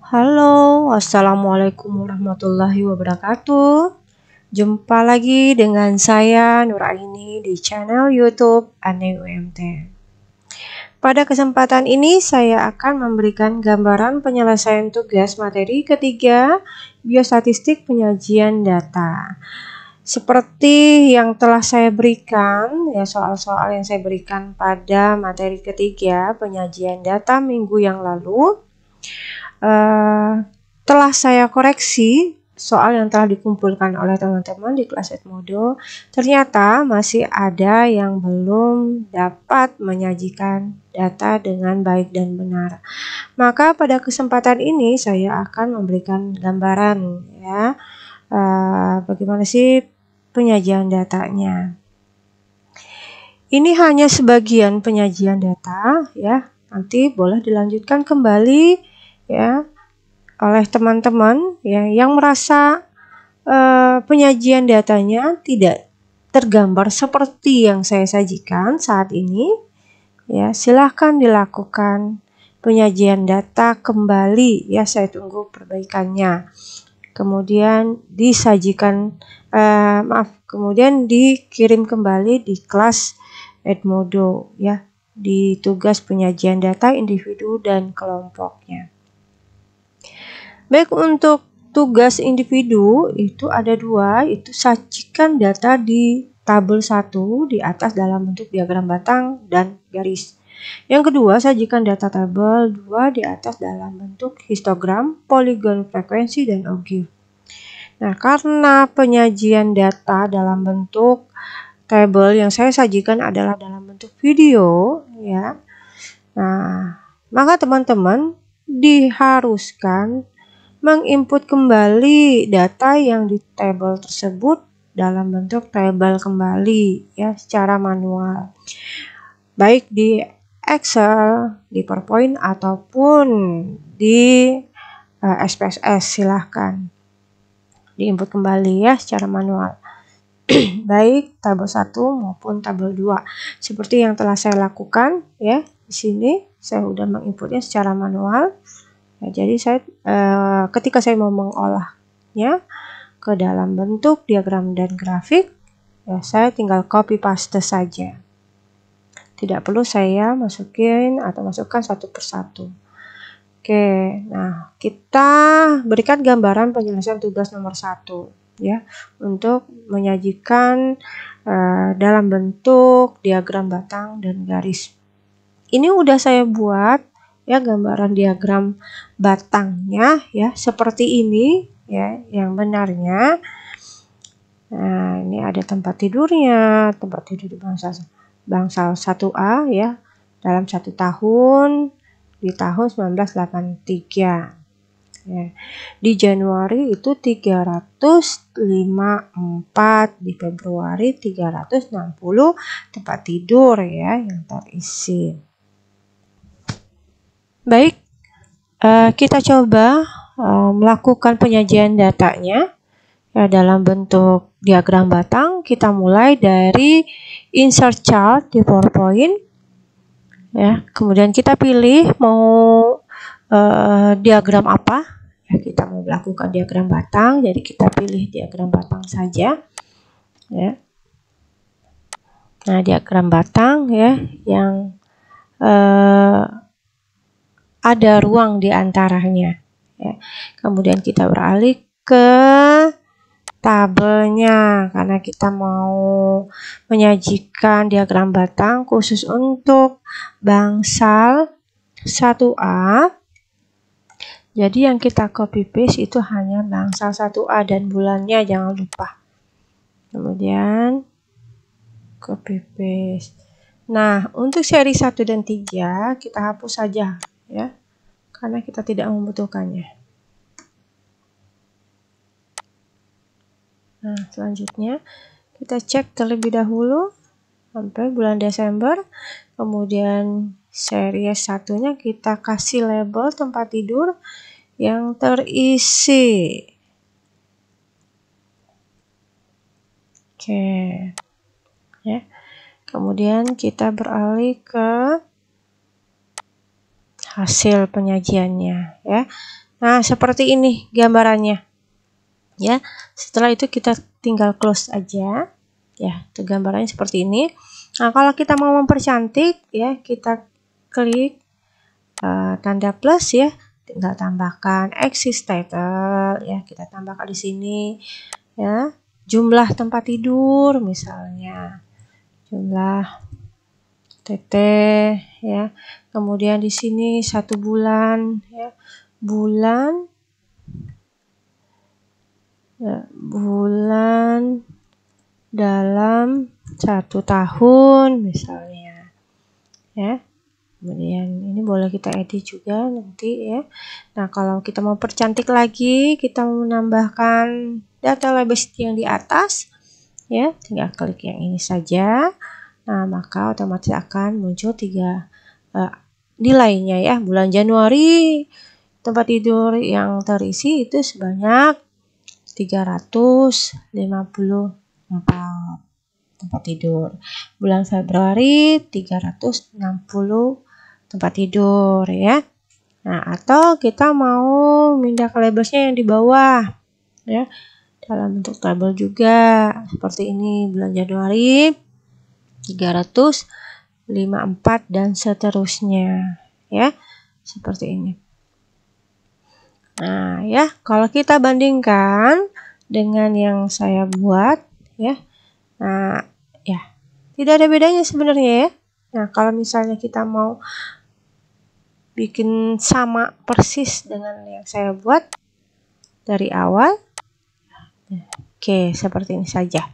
Halo, assalamualaikum warahmatullahi wabarakatuh. Jumpa lagi dengan saya Nuraini di channel YouTube Ane UMT. Pada kesempatan ini saya akan memberikan gambaran penyelesaian tugas materi ketiga biostatistik penyajian data. Seperti yang telah saya berikan, ya soal-soal yang saya berikan pada materi ketiga penyajian data minggu yang lalu, telah saya koreksi soal yang telah dikumpulkan oleh teman-teman di kelas Edmodo. Ternyata masih ada yang belum dapat menyajikan data dengan baik dan benar. Maka pada kesempatan ini saya akan memberikan gambaran ya, bagaimana sih penyajian datanya. Ini hanya sebagian penyajian data ya. Nanti boleh dilanjutkan kembali ya oleh teman-teman ya yang merasa penyajian datanya tidak tergambar seperti yang saya sajikan saat ini ya, silahkan dilakukan penyajian data kembali ya, saya tunggu perbaikannya. Kemudian disajikan kemudian dikirim kembali di kelas Edmodo ya, di tugas penyajian data individu dan kelompoknya. Baik, untuk tugas individu itu ada dua, itu sajikan data di tabel 1 di atas dalam bentuk diagram batang dan garis. Yang kedua, sajikan data tabel 2 di atas dalam bentuk histogram, poligon frekuensi, dan ogive. Nah, karena penyajian data dalam bentuk tabel yang saya sajikan adalah dalam bentuk video ya. Nah, maka teman-teman diharuskan menginput kembali data yang di tabel tersebut dalam bentuk tabel kembali ya secara manual, baik di Excel, di PowerPoint ataupun di SPSS, silahkan diinput kembali ya secara manual. Baik tabel 1 maupun tabel 2 seperti yang telah saya lakukan ya. Di sini saya sudah menginputnya secara manual. Ya, jadi saya ketika saya mau mengolahnya ke dalam bentuk diagram dan grafik, ya saya tinggal copy paste saja. Tidak perlu saya masukkan satu persatu. Oke, nah kita berikan gambaran penyelesaian tugas nomor 1 ya, untuk menyajikan dalam bentuk diagram batang dan garis. Ini udah saya buat ya gambaran diagram batangnya ya seperti ini ya yang benarnya. Nah, ini ada tempat tidurnya, tempat tidur bangsal 1A ya dalam 1 tahun di tahun 1983 ya. Di Januari itu 354, di Februari 360 tempat tidur ya yang terisi. Baik, kita coba melakukan penyajian datanya ya dalam bentuk diagram batang. Kita mulai dari insert chart di PowerPoint ya, kemudian kita pilih mau diagram apa ya, kita mau melakukan diagram batang, jadi kita pilih diagram batang saja ya. Nah, diagram batang ya yang ada ruang di antaranya ya. Kemudian kita beralih ke tabelnya karena kita mau menyajikan diagram batang khusus untuk bangsal 1A. Jadi yang kita copy paste itu hanya bangsal 1A dan bulannya, jangan lupa. Kemudian copy paste. Nah, untuk seri 1 dan 3 kita hapus saja ya, karena kita tidak membutuhkannya. Nah, selanjutnya kita cek terlebih dahulu sampai bulan Desember. Kemudian seri 1-nya kita kasih label tempat tidur yang terisi. Oke. Ya. Kemudian kita beralih ke hasil penyajiannya ya. Nah, seperti ini gambarannya. Ya, setelah itu kita tinggal close aja. Ya, itu gambarannya seperti ini. Nah, kalau kita mau mempercantik ya, kita klik tanda plus ya, tinggal tambahkan axis title ya, kita tambahkan di sini ya, jumlah tempat tidur misalnya, jumlah TT ya. Kemudian di sini 1 bulan ya, bulan dalam 1 tahun misalnya ya. Kemudian ini boleh kita edit juga nanti ya. Nah, kalau kita mau percantik lagi, kita mau menambahkan data labels yang di atas ya, tinggal klik yang ini saja. Nah, maka otomatis akan muncul 3 nilainya ya. Bulan Januari tempat tidur yang terisi itu sebanyak 354 tempat tidur. Bulan Februari 360 tempat tidur ya. Nah, atau kita mau pindah ke labelsnya yang di bawah ya, dalam bentuk tabel juga seperti ini, bulan Januari 354 dan seterusnya ya, seperti ini. Nah ya, kalau kita bandingkan dengan yang saya buat ya, nah ya tidak ada bedanya sebenarnya ya. Nah, kalau misalnya kita mau bikin sama persis dengan yang saya buat dari awal, oke, seperti ini saja.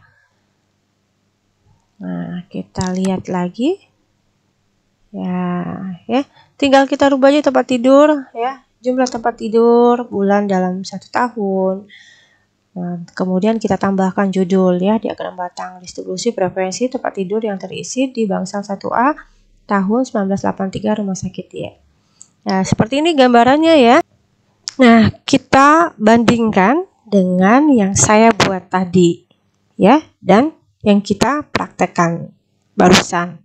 Nah, kita lihat lagi ya, tinggal kita rubah aja tempat tidur ya, jumlah tempat tidur, bulan dalam 1 tahun. Nah, kemudian kita tambahkan judul ya, diagram batang, distribusi preferensi tempat tidur yang terisi di bangsal 1A tahun 1983 Rumah Sakit ya. Nah, seperti ini gambarannya ya. Nah, kita bandingkan dengan yang saya buat tadi ya, dan yang kita praktekkan barusan.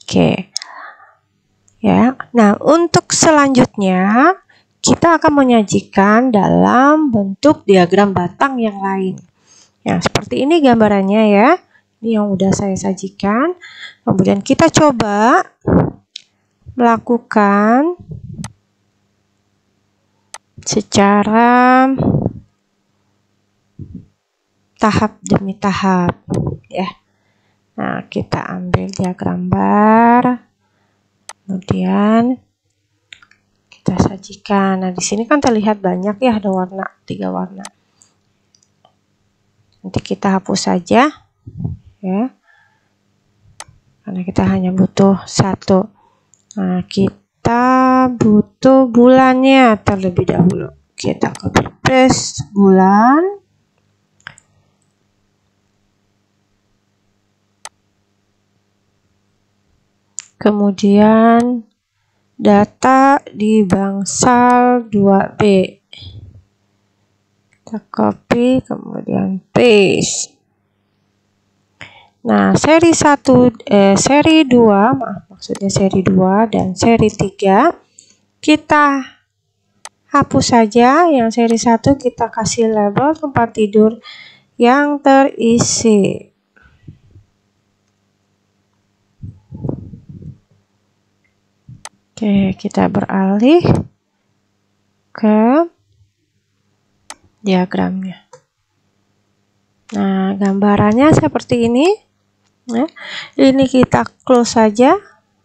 Oke. Ya. Nah, untuk selanjutnya kita akan menyajikan dalam bentuk diagram batang yang lain. Yang seperti ini gambarannya ya. Ini yang udah saya sajikan. Kemudian kita coba melakukan secara tahap demi tahap ya. Nah, kita ambil diagram bar, kemudian kita sajikan. Nah, di sini kan terlihat banyak ya, ada warna, 3 warna. Nanti kita hapus saja ya, karena kita hanya butuh 1. Nah, kita butuh bulannya terlebih dahulu. Kita copy paste bulan. Kemudian data di bangsal 2B. Kita copy, kemudian paste. Nah, seri 2, maksudnya seri 2 dan seri 3 kita hapus saja. Yang seri 1 kita kasih label tempat tidur yang terisi. Oke, kita beralih ke diagramnya. Nah, gambarannya seperti ini. Nah, ini kita close saja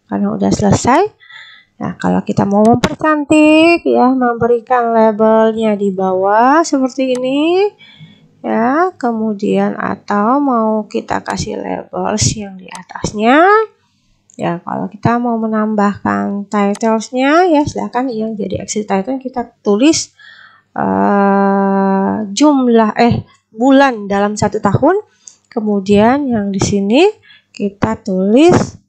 karena udah selesai. Nah, kalau kita mau mempercantik ya, memberikan labelnya di bawah seperti ini ya, kemudian atau mau kita kasih labels yang di atasnya ya. Kalau kita mau menambahkan titlesnya ya, silahkan yang jadi axis title kita tulis jumlah bulan dalam 1 tahun. Kemudian yang di sini kita tulis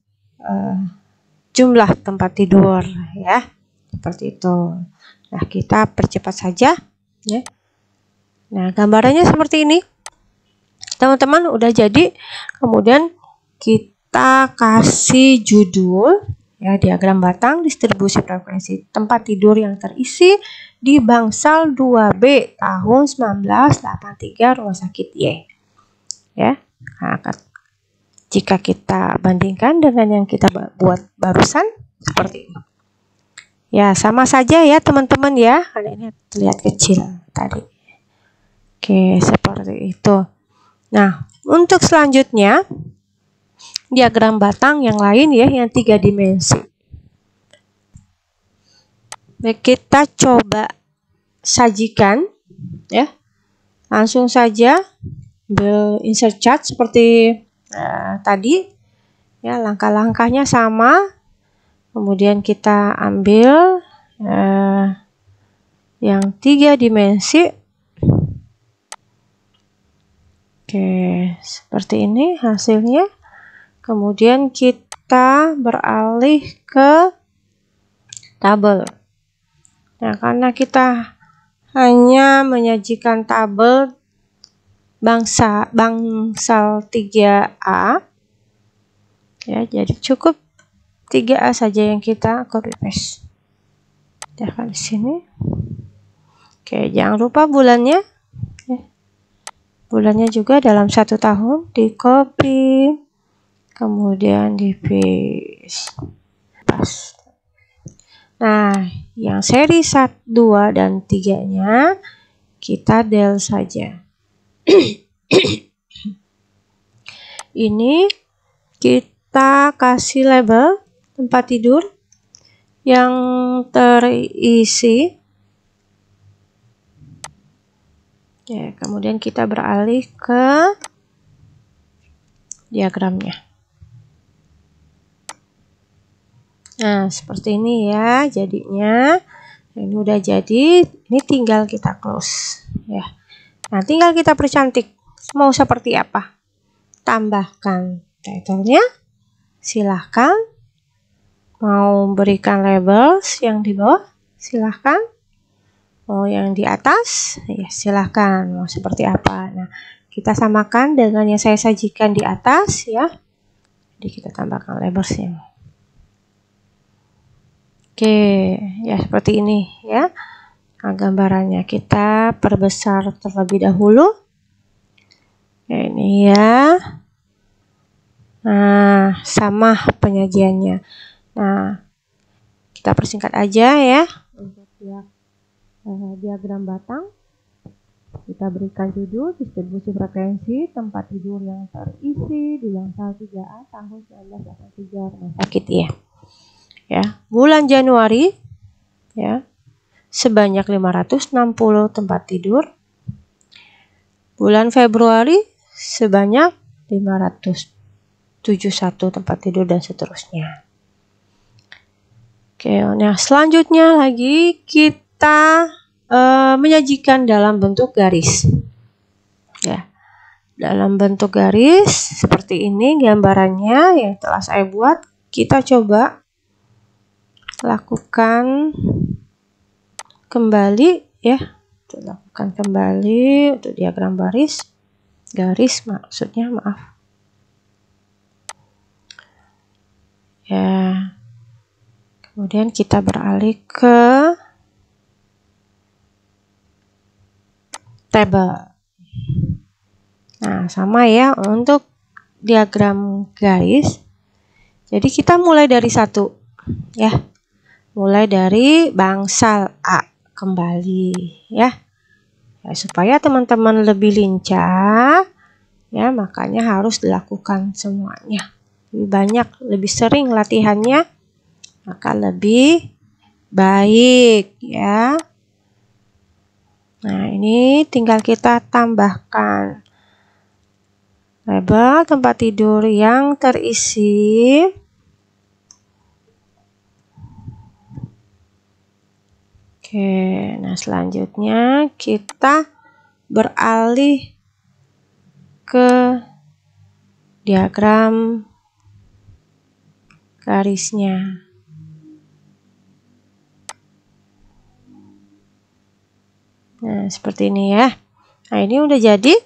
jumlah tempat tidur ya, seperti itu. Nah, kita percepat saja ya. Nah, gambarannya seperti ini teman-teman, udah jadi. Kemudian kita kasih judul Ya, diagram batang distribusi frekuensi tempat tidur yang terisi di bangsal 2B tahun 1983 Rumah Sakit Y. Ya. Nah, jika kita bandingkan dengan yang kita buat barusan seperti ini. Ya, sama saja ya teman-teman ya. Karena ini terlihat kecil tadi. Oke, seperti itu. Nah, untuk selanjutnya diagram batang yang lain ya, yang 3 dimensi. Baik, kita coba sajikan ya. Langsung saja insert chart seperti tadi ya, langkah-langkahnya sama. Kemudian kita ambil yang 3 dimensi. Oke, seperti ini hasilnya. Kemudian kita beralih ke tabel. Nah, karena kita hanya menyajikan tabel bangsal 3A ya, jadi cukup 3A saja yang kita copy paste. Tekan di sini. Oke, jangan lupa bulannya. Bulannya juga dalam 1 tahun di copy, kemudian di paste. Pas. Nah, yang seri 1, 2, dan 3-nya kita del saja. Ini kita kasih label tempat tidur yang terisi. Ya, kemudian kita beralih ke diagramnya. Nah, seperti ini ya jadinya. Ini udah jadi, ini tinggal kita close ya. Nah, tinggal kita percantik. Mau seperti apa? Tambahkan title-nya. Silahkan. Mau berikan labels yang di bawah, silahkan. Mau yang di atas, ya silahkan. Mau seperti apa? Nah, kita samakan dengan yang saya sajikan di atas ya. Jadi kita tambahkan labelsnya. Oke, ya seperti ini ya. Nah, gambarannya kita perbesar terlebih dahulu. Ya, ini ya. Nah, sama penyajiannya. Nah, kita persingkat aja ya. Untuk diagram batang, kita berikan judul distribusi frekuensi tempat tidur yang terisi di bangsal 3A tahun 1983 Rumah Sakit Y. Ya, bulan Januari ya sebanyak 560 tempat tidur. Bulan Februari sebanyak 571 tempat tidur dan seterusnya. Oke, nah selanjutnya lagi kita menyajikan dalam bentuk garis. Ya, dalam bentuk garis seperti ini gambarannya yang telah saya buat. Kita coba lakukan kembali ya. Lakukan kembali untuk diagram garis maksudnya, maaf ya. Kemudian kita beralih ke tabel. Nah, sama ya untuk diagram garis. Jadi kita mulai dari 1 ya. Mulai dari bangsal A kembali ya. Ya, supaya teman-teman lebih lincah ya, makanya harus dilakukan semuanya. Lebih banyak, lebih sering latihannya, maka lebih baik ya. Nah, ini tinggal kita tambahkan label tempat tidur yang terisi. Oke, nah selanjutnya kita beralih ke diagram garisnya. Nah, seperti ini ya. Nah, ini udah jadi.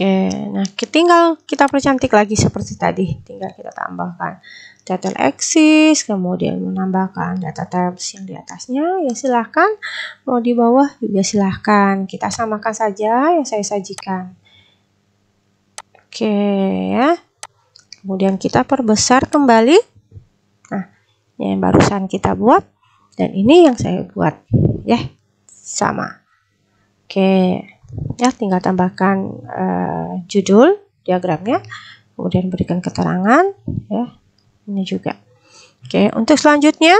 Oke, nah tinggal kita percantik lagi seperti tadi. Tinggal kita tambahkan detail axis, kemudian menambahkan data types yang di atasnya, ya silahkan. Mau di bawah juga silahkan. Kita samakan saja yang saya sajikan. Oke ya. Kemudian kita perbesar kembali. Nah, yang barusan kita buat dan ini yang saya buat, ya sama. Oke. Ya, tinggal tambahkan judul diagramnya, kemudian berikan keterangan, ya. Ini juga. Oke, untuk selanjutnya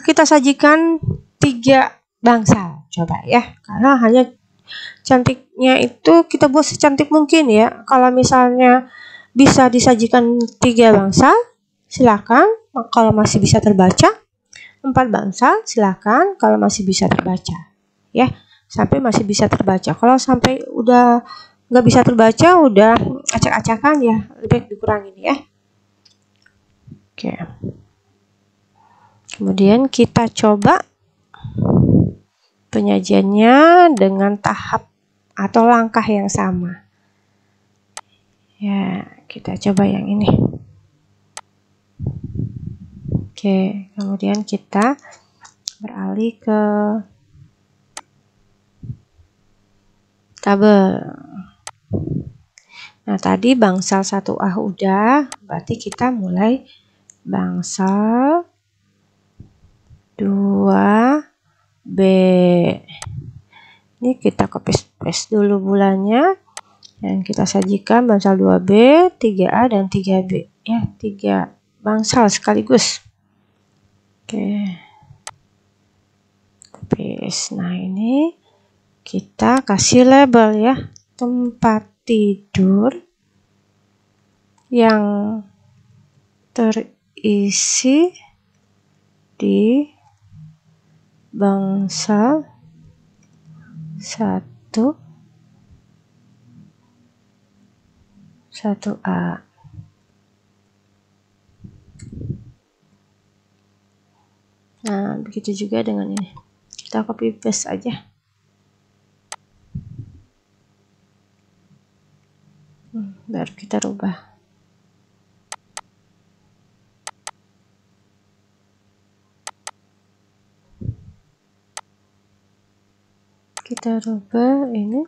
kita sajikan 3 bangsal, coba ya. Karena hanya cantiknya itu kita buat secantik mungkin ya. Kalau misalnya bisa disajikan 3 bangsal, silakan. Kalau masih bisa terbaca, 4 bangsal, silakan. Kalau masih bisa terbaca. Ya, sampai masih bisa terbaca. Kalau sampai udah nggak bisa terbaca, udah acak-acakan, ya lebih baik dikurangin ya. Oke. Kemudian kita coba penyajiannya dengan tahap atau langkah yang sama. Ya, kita coba yang ini. Oke, kemudian kita beralih ke tabel. Nah, tadi bangsal 1A udah, berarti kita mulai bangsal 2B. Ini kita copy paste dulu bulannya dan kita sajikan bangsal 2B, 3A dan 3B. Ya, 3 bangsal sekaligus. Oke. Paste. Nah, ini kita kasih label ya, tempat tidur yang terisi di bangsal 1A. Nah, begitu juga dengan ini. Kita copy paste aja. Baru kita rubah. Kita rubah ini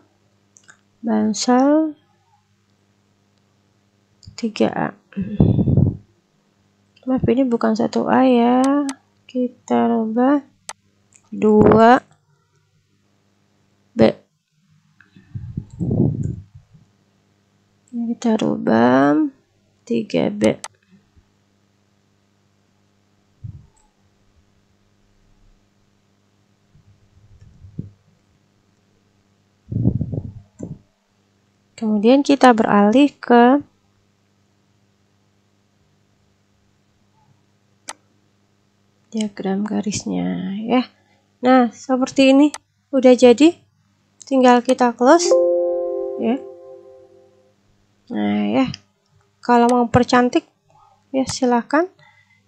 bangsal 3A. Maaf, ini bukan 1A ya. Kita rubah 2B. Ini kita rubah 3B. Kemudian kita beralih ke diagram garisnya ya. Nah, seperti ini udah jadi, tinggal kita close ya. Nah ya, kalau mau percantik ya silahkan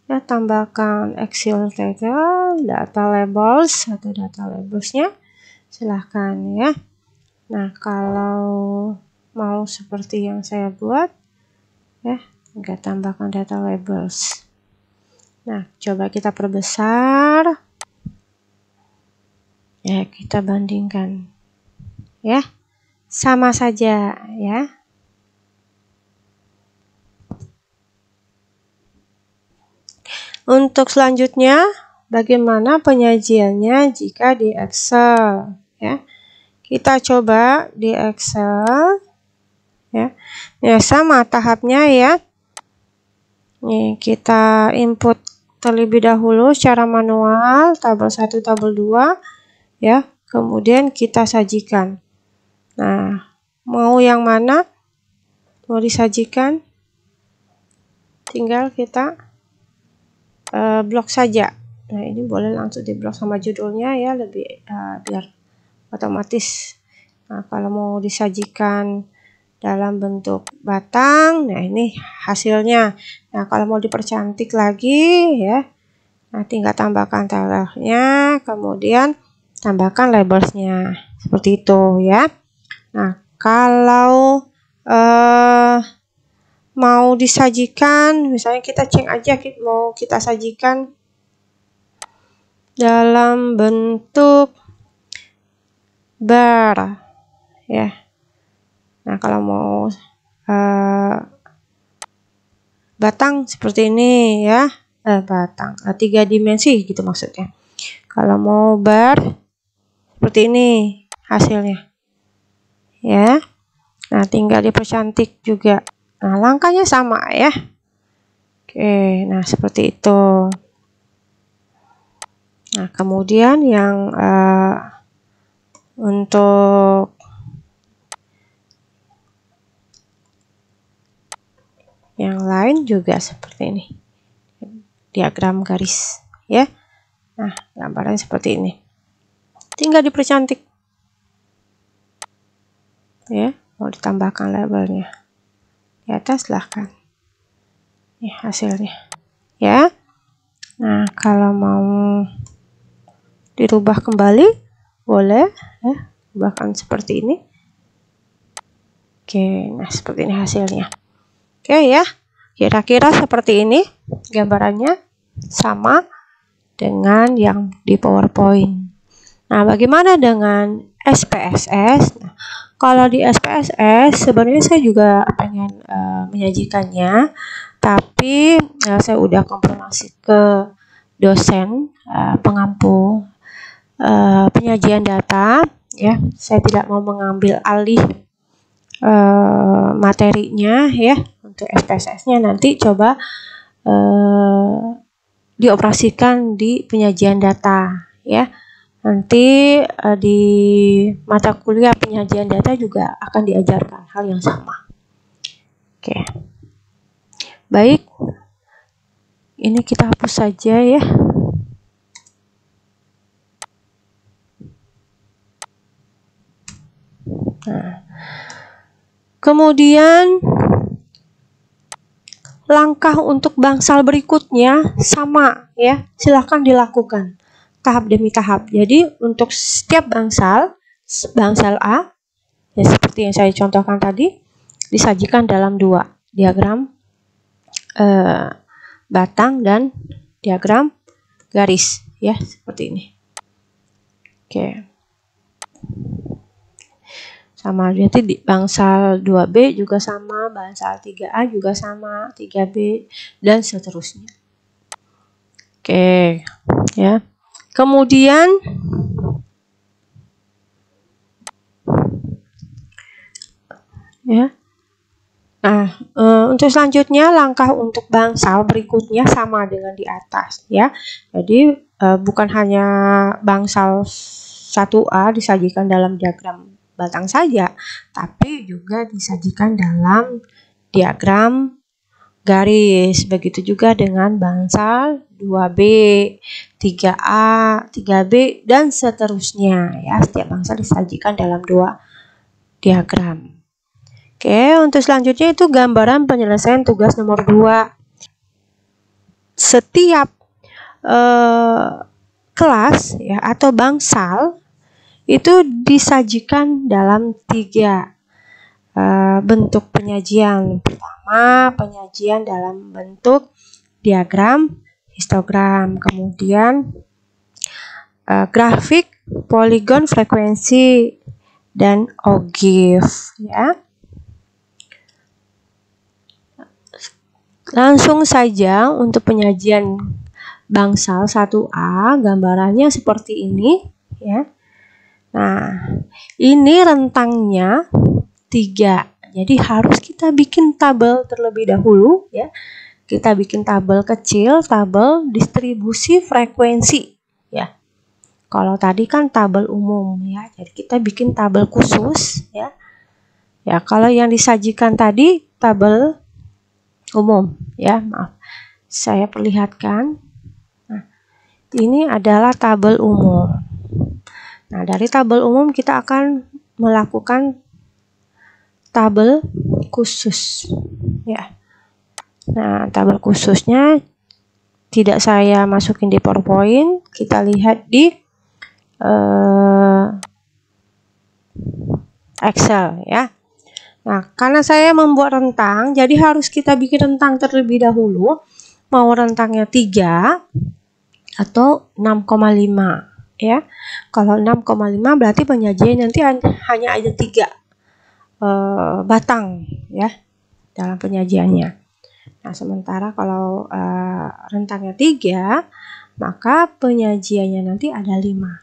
ya, tambahkan Excel table, data labels atau data labelsnya silahkan ya. Nah, kalau mau seperti yang saya buat ya, tinggal tambahkan data labels. Nah, coba kita perbesar ya, kita bandingkan ya, sama saja ya. Untuk selanjutnya, bagaimana penyajiannya jika di Excel ya. Kita coba di Excel ya. Ya, sama tahapnya ya. Nih, kita input terlebih dahulu secara manual tabel 1, tabel 2 ya. Kemudian kita sajikan. Nah, mau yang mana? Mau disajikan? Tinggal kita blok saja. Nah, ini boleh langsung diblok sama judulnya ya, lebih biar otomatis. Nah, kalau mau disajikan dalam bentuk batang, nah ini hasilnya. Nah, kalau mau dipercantik lagi ya, nah tinggal tambahkan taruhnya, kemudian tambahkan labelsnya seperti itu ya. Nah, kalau mau disajikan, misalnya kita cek aja mau kita sajikan dalam bentuk bar ya. Nah, kalau mau batang seperti ini ya, batang 3 dimensi gitu maksudnya. Kalau mau bar seperti ini hasilnya ya. Nah, tinggal dipercantik juga. Nah, langkahnya sama ya. Oke, nah seperti itu. Nah, kemudian yang untuk yang lain juga seperti ini, diagram garis ya. Nah, gambarnya seperti ini, tinggal dipercantik ya. Mau ditambahkan labelnya di atas, silahkan. Ini hasilnya ya. Nah, kalau mau dirubah kembali boleh ya, bahkan seperti ini. Oke, nah seperti ini hasilnya. Oke ya, kira-kira seperti ini gambarannya, sama dengan yang di PowerPoint. Nah, bagaimana dengan SPSS? Nah, kalau di SPSS sebenarnya saya juga pengen menyajikannya, tapi saya udah konfirmasi ke dosen pengampu penyajian data ya. Saya tidak mau mengambil alih materinya ya. Untuk SPSS-nya nanti coba dioperasikan di penyajian data ya. Nanti di mata kuliah penyajian data juga akan diajarkan hal yang sama. Oke. Baik. Ini kita hapus saja ya. Nah, kemudian langkah untuk bangsal berikutnya sama ya, silahkan dilakukan tahap demi tahap. Jadi untuk setiap bangsal A ya, seperti yang saya contohkan tadi, disajikan dalam 2 diagram batang dan diagram garis ya, seperti ini. Oke. Sama, berarti di bangsal 2B juga sama, bangsal 3A juga sama, 3B dan seterusnya. Oke, ya. Kemudian ya. Nah, untuk selanjutnya langkah untuk bangsal berikutnya sama dengan di atas ya. Jadi bukan hanya bangsal 1A disajikan dalam diagram batang saja, tapi juga disajikan dalam diagram garis. Begitu juga dengan bangsal 2B, 3A, 3B dan seterusnya ya. Setiap bangsal disajikan dalam 2 diagram. Oke, untuk selanjutnya itu gambaran penyelesaian tugas nomor 2. Setiap kelas ya atau bangsal itu disajikan dalam 3 bentuk penyajian. Pertama, penyajian dalam bentuk diagram, histogram, kemudian grafik, poligon, frekuensi, dan OGIF ya. Langsung saja untuk penyajian bangsal 1A, gambarannya seperti ini ya. Nah, ini rentangnya 3. Jadi harus kita bikin tabel terlebih dahulu ya. Kita bikin tabel kecil, tabel distribusi frekuensi ya. Kalau tadi kan tabel umum ya. Jadi kita bikin tabel khusus ya. Ya, kalau yang disajikan tadi tabel umum ya. Maaf. Saya perlihatkan. Nah, ini adalah tabel umum. Nah, dari tabel umum kita akan melakukan tabel khusus ya. Nah, tabel khususnya tidak saya masukin di PowerPoint, kita lihat di Excel ya. Nah, karena saya membuat rentang, jadi harus kita bikin rentang terlebih dahulu. Mau rentangnya 3 atau 6,5 ya. Kalau 6,5 berarti penyajian nanti hanya ada 3 batang ya dalam penyajiannya. Nah, sementara kalau rentangnya 3, maka penyajiannya nanti ada 5.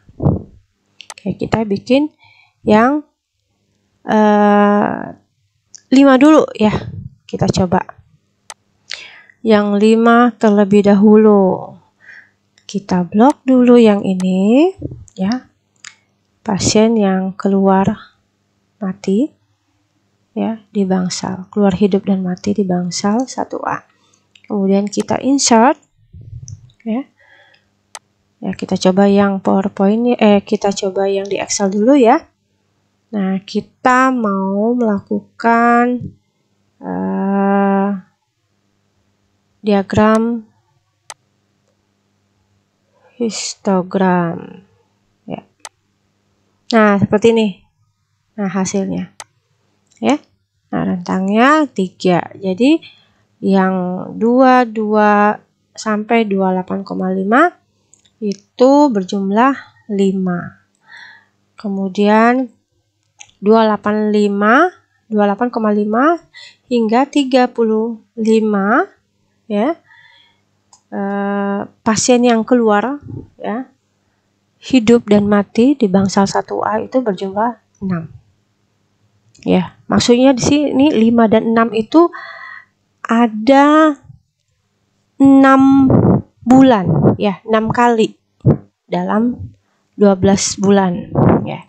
Oke, kita bikin yang 5 dulu ya. Kita coba yang 5 terlebih dahulu. Kita blok dulu yang ini ya. Pasien yang keluar mati ya di bangsal, keluar hidup dan mati di bangsal 1A. Kemudian kita insert ya. Ya, kita coba yang PowerPoint kita coba yang di Excel dulu ya. Nah, kita mau melakukan diagram histogram ya. Nah, seperti ini. Nah, hasilnya ya. Nah, rentangnya 3. Jadi yang 22 sampai 28,5 itu berjumlah 5. Kemudian 28,5 hingga 35 ya. Pasien yang keluar ya hidup dan mati di bangsal 1A itu berjumlah 6. Ya, maksudnya di sini 5 dan 6 itu ada 6 bulan ya, 6 kali dalam 12 bulan ya.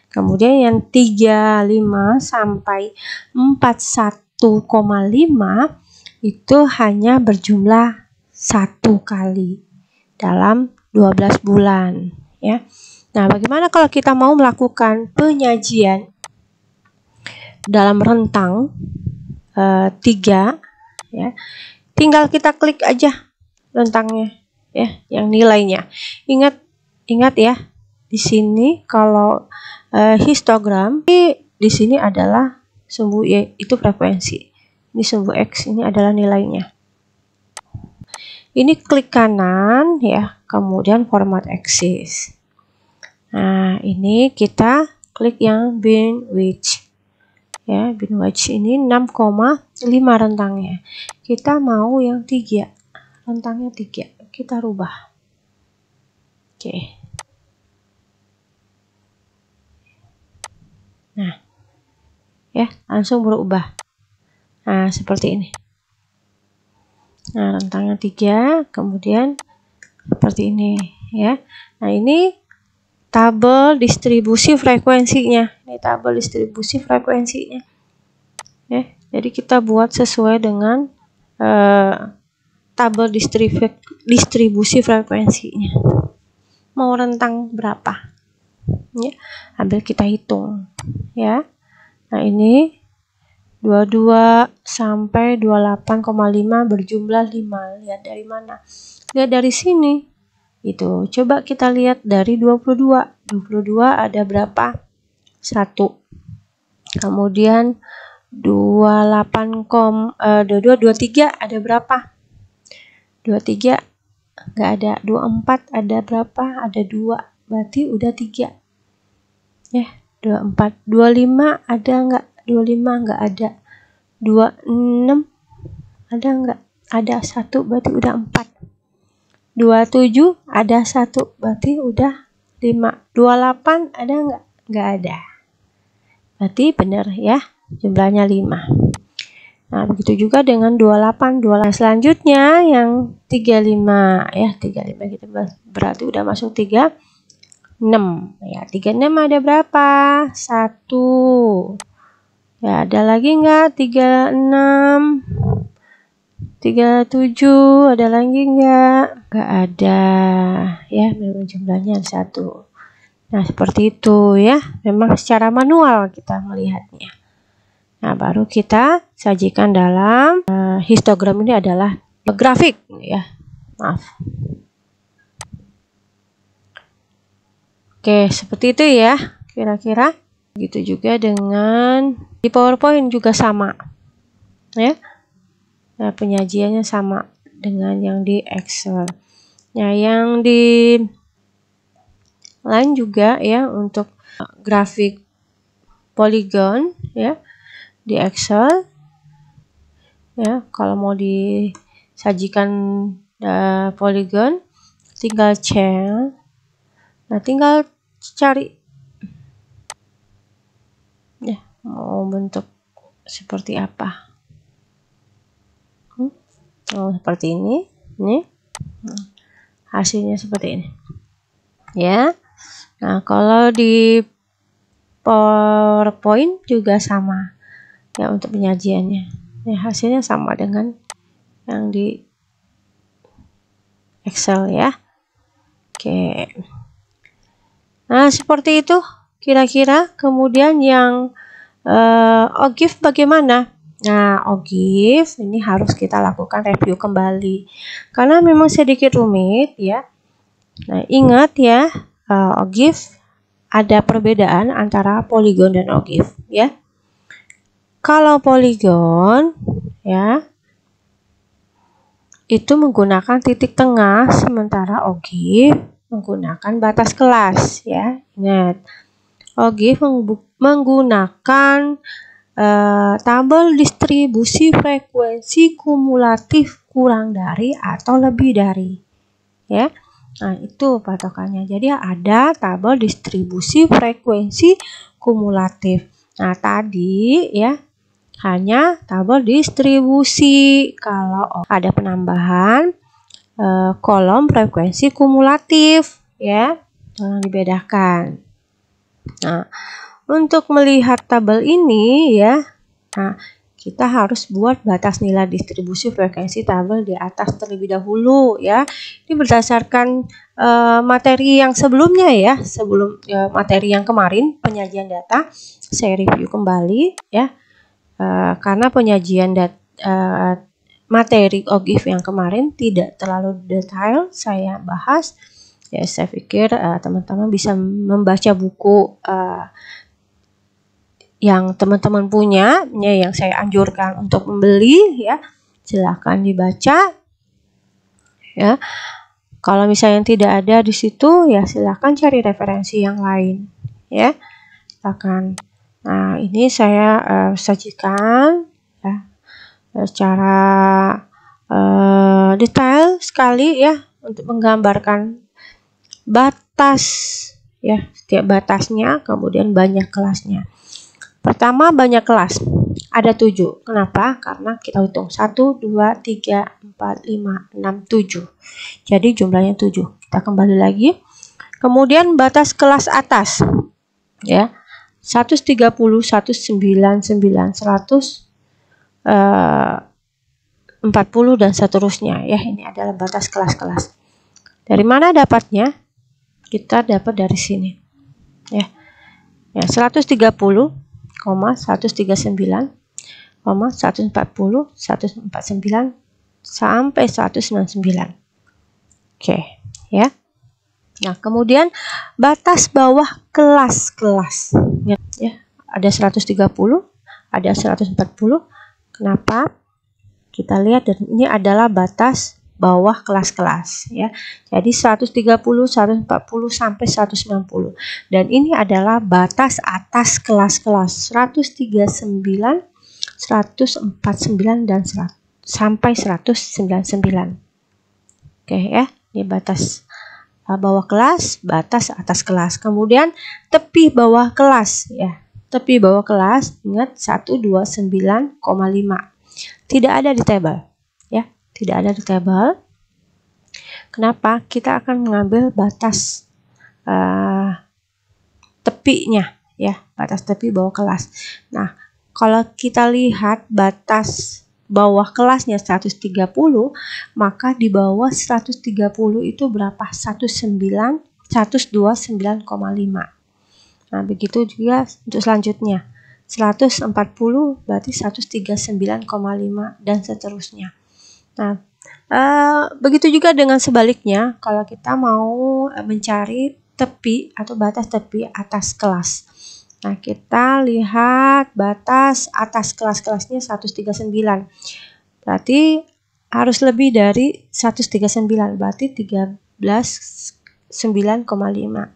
Kemudian yang 35 sampai 41,5 itu hanya berjumlah 1 kali dalam 12 bulan ya. Nah, bagaimana kalau kita mau melakukan penyajian dalam rentang 3 ya. Tinggal kita klik aja rentangnya ya, yang nilainya. Ingat ya, di sini kalau histogram di sini adalah sumbu Y itu frekuensi. Ini sumbu X, ini adalah nilainya. Ini klik kanan ya, kemudian format axis. Nah, ini kita klik yang bin width. Ya, bin width ini 6,5 rentangnya. Kita mau yang 3. Rentangnya 3. Kita rubah. Oke. Nah, ya, langsung berubah. Nah, seperti ini. Nah, rentangnya 3, kemudian seperti ini ya. Nah, ini tabel distribusi frekuensinya. Ini tabel distribusi frekuensinya. Ya, jadi kita buat sesuai dengan tabel distribusi frekuensinya. Mau rentang berapa? Ya, ambil kita hitung ya. Nah, ini 22 sampai 28,5 berjumlah 5. Lihat dari mana? Lihat dari sini. Itu. Coba kita lihat dari 22. 22 ada berapa? 1. Kemudian 23 ada berapa? 23 enggak ada. 24 ada berapa? Ada 2. Berarti udah 3. Ya, 24. 25 ada enggak? 25 enggak ada. 26 ada enggak? Ada 1, berarti udah 4. 27 ada 1, berarti udah 5. 28 ada enggak? Enggak ada. Berarti benar ya, jumlahnya 5. Nah, begitu juga dengan 28. Selanjutnya yang 35 ya, 35 kita berarti udah masuk 36. Ya, 36 ada berapa? 1. Ya, ada lagi enggak? 36. 37 ada lagi enggak? Enggak ada. Ya, memang jumlahnya 1. Nah, seperti itu ya. Memang secara manual kita melihatnya. Nah, baru kita sajikan dalam histogram. Ini adalah grafik ya. Maaf. Oke, seperti itu ya kira-kira. Begitu juga dengan di PowerPoint juga sama ya. Nah, penyajiannya sama dengan yang di Excel. Nah, yang di lain juga ya untuk grafik poligon ya di Excel ya. Kalau mau disajikan poligon, tinggal cell. Nah, tinggal cari ya mau bentuk seperti apa. Oh, seperti ini. Nih. Hasilnya seperti ini. Ya. Nah, kalau di PowerPoint juga sama. Ya, untuk penyajiannya. Ya, hasilnya sama dengan yang di Excel ya. Oke. Nah, seperti itu kira-kira. Kemudian yang OGIF bagaimana? Nah, OGIF ini harus kita lakukan review kembali karena memang sedikit rumit ya. Nah, ingat ya, OGIF ada perbedaan antara poligon dan OGIF ya. Kalau poligon ya itu menggunakan titik tengah, sementara OGIF menggunakan batas kelas ya. Ingat, OGIF menggunakan tabel distribusi frekuensi kumulatif kurang dari atau lebih dari ya. Nah, itu patokannya. Jadi ada tabel distribusi frekuensi kumulatif. Nah, tadi ya hanya tabel distribusi. Kalau ada penambahan kolom frekuensi kumulatif ya, tolong dibedakan. Nah, untuk melihat tabel ini ya, nah kita harus buat batas nilai distribusi frekuensi tabel di atas terlebih dahulu ya. Ini berdasarkan materi yang sebelumnya ya, sebelum materi yang kemarin penyajian data, saya review kembali ya. Karena penyajian materi OGIF yang kemarin tidak terlalu detail saya bahas, ya saya pikir teman-teman bisa membaca buku yang teman-teman punya ya, yang saya anjurkan untuk membeli ya, silahkan dibaca ya. Kalau misalnya tidak ada di situ ya silahkan cari referensi yang lain ya, silahkan. Nah, ini saya sajikan ya secara detail sekali ya untuk menggambarkan batas ya, setiap batasnya, kemudian banyak kelasnya. Pertama, banyak kelas, ada 7. Kenapa? Karena kita hitung 1, 2, 3, 4, 5, 6, 7. Jadi jumlahnya 7. Kita kembali lagi. Kemudian batas kelas atas ya, 130, 199, 100, 40 dan seterusnya ya. Ini adalah batas kelas-kelas. Dari mana dapatnya? Kita dapat dari sini ya. Ya, 130, 139, 140, 149 sampai 199. Oke, ya. Nah, kemudian batas bawah kelas-kelas ya. Ada 130, ada 140. Kenapa? Kita lihat, dan ini adalah batas bawah kelas-kelas ya. Jadi 130, 140 sampai 190. Dan ini adalah batas atas kelas-kelas 139, 149 dan 100, sampai 199. Oke ya, ini batas bawah kelas, batas atas kelas. Kemudian tepi bawah kelas ya. Tepi bawah kelas, ingat 129,5. Tidak ada di tabel ya, tidak ada di tabel. Kenapa? Kita akan mengambil batas tepinya ya, batas tepi bawah kelas. Nah, kalau kita lihat batas bawah kelasnya 130, maka di bawah 130 itu berapa? 129,5. Nah, begitu juga untuk selanjutnya. 140 berarti 139,5 dan seterusnya. Nah, begitu juga dengan sebaliknya, kalau kita mau mencari tepi atau batas tepi atas kelas. Nah, kita lihat batas atas kelas-kelasnya 139. Berarti harus lebih dari 139, berarti 13,9,5.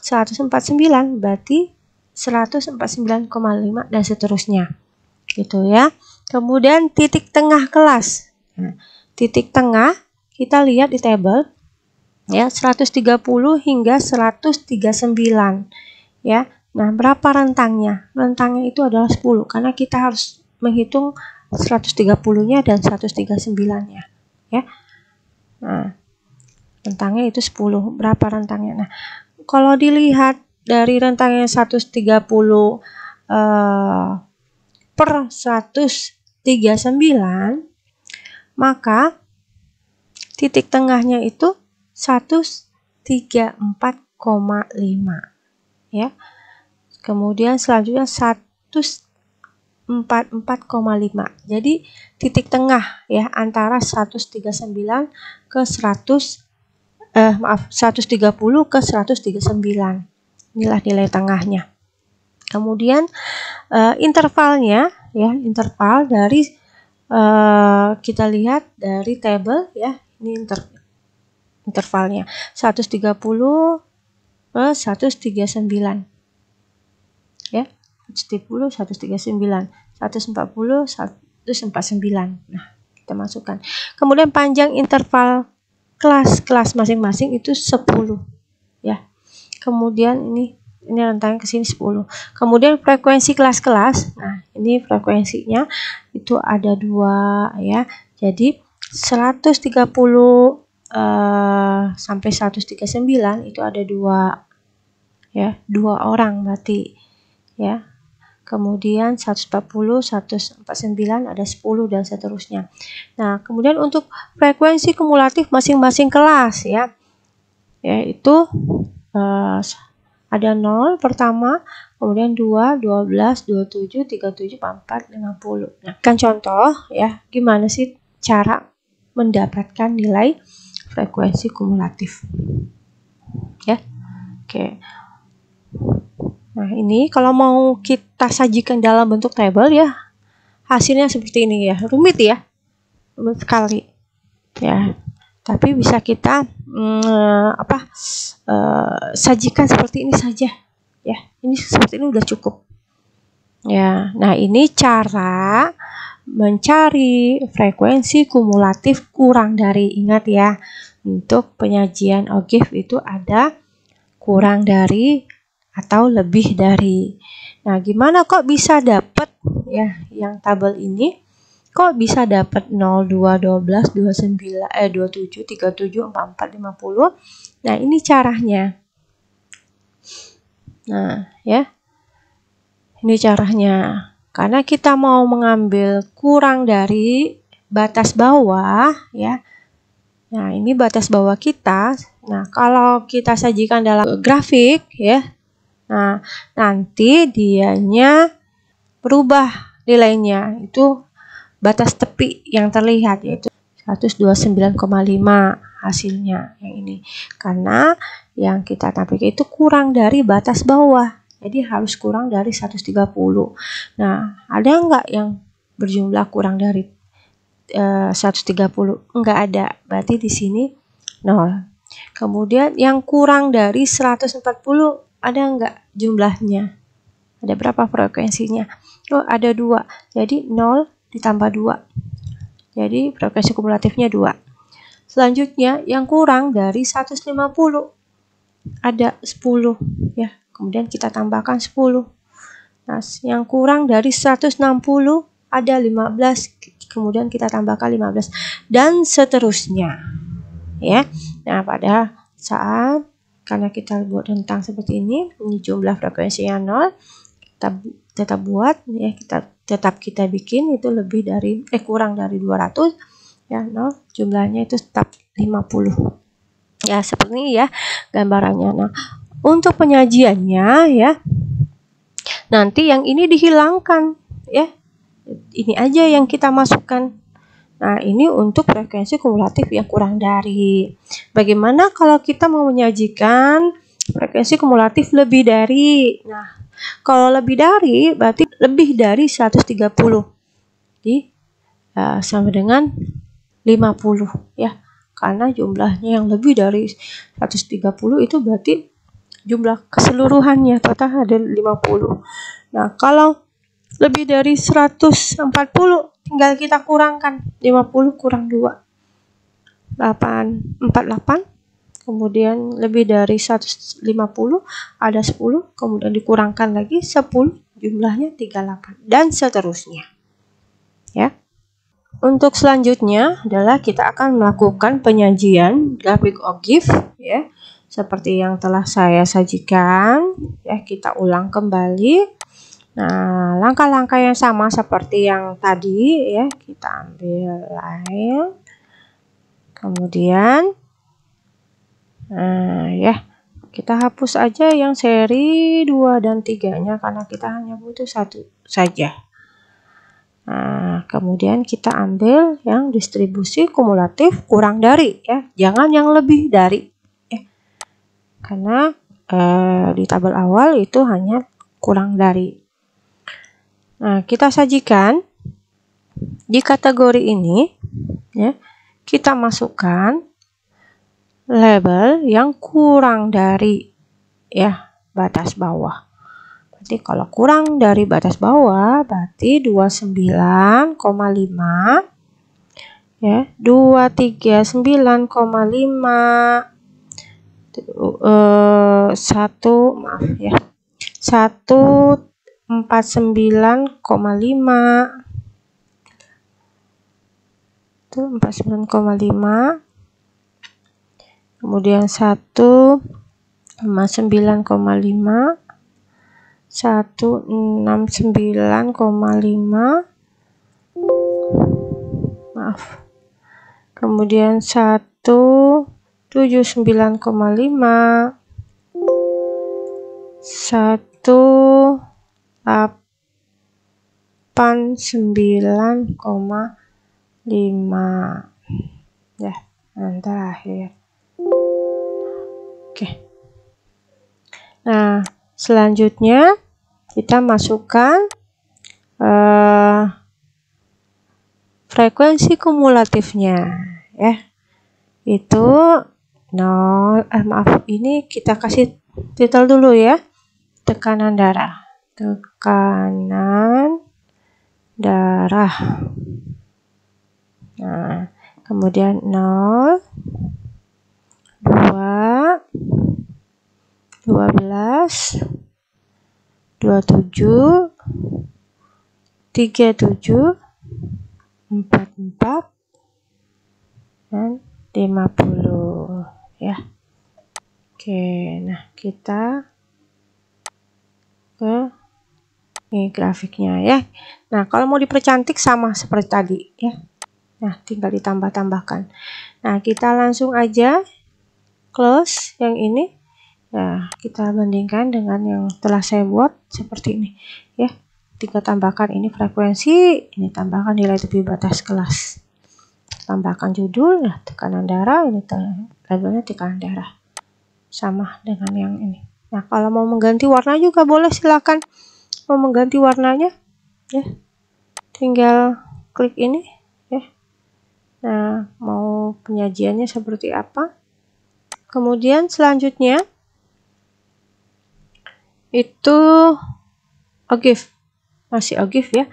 149 berarti 149,5 dan seterusnya. Gitu ya. Kemudian titik tengah kelas. Nah, titik tengah kita lihat di tabel ya, 130 hingga 139 ya. Nah, berapa rentangnya? Rentangnya itu adalah 10 karena kita harus menghitung 130-nya dan 139-nya ya. Nah, rentangnya itu 10. Berapa rentangnya? Nah, kalau dilihat dari rentangnya 130 per 139, maka titik tengahnya itu 134,5 ya. Kemudian selanjutnya 144,5. Jadi titik tengah ya antara 139 ke 130 ke 139. Inilah nilai tengahnya. Kemudian intervalnya ya, interval dari kita lihat dari tabel ya, ini intervalnya 130 ke 139 ya, 130 139, 140 149. Nah, kita masukkan. Kemudian panjang interval kelas masing-masing itu 10 ya. Kemudian ini rentangnya ke sini 10. Kemudian frekuensi kelas-kelas. Nah, ini frekuensinya itu ada 2 ya. Jadi 130 sampai 139 itu ada 2 ya, 2 orang berarti ya. Kemudian 140 149 ada 10 dan seterusnya. Nah, kemudian untuk frekuensi kumulatif masing-masing kelas ya, yaitu ada 0 pertama, kemudian 2, 12, 27, 37, 44, 50. Nah, kan contoh ya, gimana sih cara mendapatkan nilai frekuensi kumulatif. Ya. Oke. Nah, ini kalau mau kita sajikan dalam bentuk tabel ya, hasilnya seperti ini ya. Rumit ya. Rumit sekali. Ya. Tapi bisa kita sajikan seperti ini saja ya. Ini seperti ini udah cukup ya. Nah, ini cara mencari frekuensi kumulatif kurang dari, ingat ya, untuk penyajian OGIF itu ada kurang dari atau lebih dari. Nah, gimana kok bisa dapat ya yang tabel ini? Kok bisa dapat 0, 2, 12, 29, 27, 37, 44, 50. Nah, ini caranya. Nah, ya. Ini caranya. Karena kita mau mengambil kurang dari batas bawah, ya. Nah, ini batas bawah kita. Nah, kalau kita sajikan dalam grafik, ya. Nah, nanti dianya berubah nilainya. Itu batas tepi yang terlihat, yaitu 129,5 hasilnya yang ini. Karena yang kita tampilkan itu kurang dari batas bawah. Jadi harus kurang dari 130. Nah, ada nggak yang berjumlah kurang dari 130? Nggak ada. Berarti di sini 0. Kemudian yang kurang dari 140 ada nggak jumlahnya? Ada berapa frekuensinya? Oh, ada 2. Jadi 0 ditambah 2. Jadi frekuensi kumulatifnya 2. Selanjutnya yang kurang dari 150 ada 10 ya. Kemudian kita tambahkan 10. Nah, yang kurang dari 160 ada 15. Kemudian kita tambahkan 15 dan seterusnya. Ya. Nah, pada saat karena kita buat rentang seperti ini jumlah frekuensinya 0, kita tetap buat ya, kita bikin itu lebih dari kurang dari 200 ya, 0 jumlahnya itu tetap 50 ya, seperti ini ya gambarannya. Nah, untuk penyajiannya ya, nanti yang ini dihilangkan ya, ini aja yang kita masukkan. Nah, ini untuk frekuensi kumulatif yang kurang dari. Bagaimana kalau kita mau menyajikan Frekuensi kumulatif lebih dari. Nah, kalau lebih dari berarti lebih dari 130. Jadi sama dengan 50 ya. Karena jumlahnya yang lebih dari 130 itu berarti jumlah keseluruhannya total ada 50. Nah, kalau lebih dari 140 tinggal kita kurangkan 50 kurang 2 48. Kemudian lebih dari 150 ada 10, kemudian dikurangkan lagi 10, jumlahnya 38 dan seterusnya. Ya. Untuk selanjutnya adalah kita akan melakukan penyajian grafik OGIF ya. Seperti yang telah saya sajikan ya, kita ulang kembali. Nah, langkah-langkah yang sama seperti yang tadi ya, kita ambil line. Kemudian ya, kita hapus aja yang seri 2 dan 3-nya karena kita hanya butuh satu saja. Nah, kemudian kita ambil yang distribusi kumulatif kurang dari ya, jangan yang lebih dari ya. Karena di tabel awal itu hanya kurang dari. Nah, kita sajikan di kategori ini ya, kita masukkan label yang kurang dari ya batas bawah. Berarti kalau kurang dari batas bawah berarti 29,5 ya, 239,5 maaf ya, 149,5 itu 49,5, kemudian 159,5, 169,5, maaf, kemudian 179,5, 189,5 ya, yang terakhir. Oke. Nah, selanjutnya kita masukkan frekuensi kumulatifnya ya. Itu 0, maaf, ini kita kasih titel dulu ya. Tekanan darah. Tekanan darah. Nah, kemudian 0, 2, 12, 27, 37, 44, dan 50 ya. Oke, nah kita ke ini grafiknya ya. Nah, kalau mau dipercantik sama seperti tadi ya. Nah, tinggal ditambah-tambahkan. Nah, kita langsung aja close yang ini. Ya, kita bandingkan dengan yang telah saya buat seperti ini ya. Tinggal tambahkan ini frekuensi, ini tambahkan nilai tepi batas kelas. Tambahkan judul, ya tekanan darah, ini labelnya tekanan darah. Sama dengan yang ini. Nah, kalau mau mengganti warna juga boleh, silakan. Mau mengganti warnanya ya. Tinggal klik ini ya. Nah, mau penyajiannya seperti apa? Kemudian selanjutnya itu OGIF, masih OGIF ya.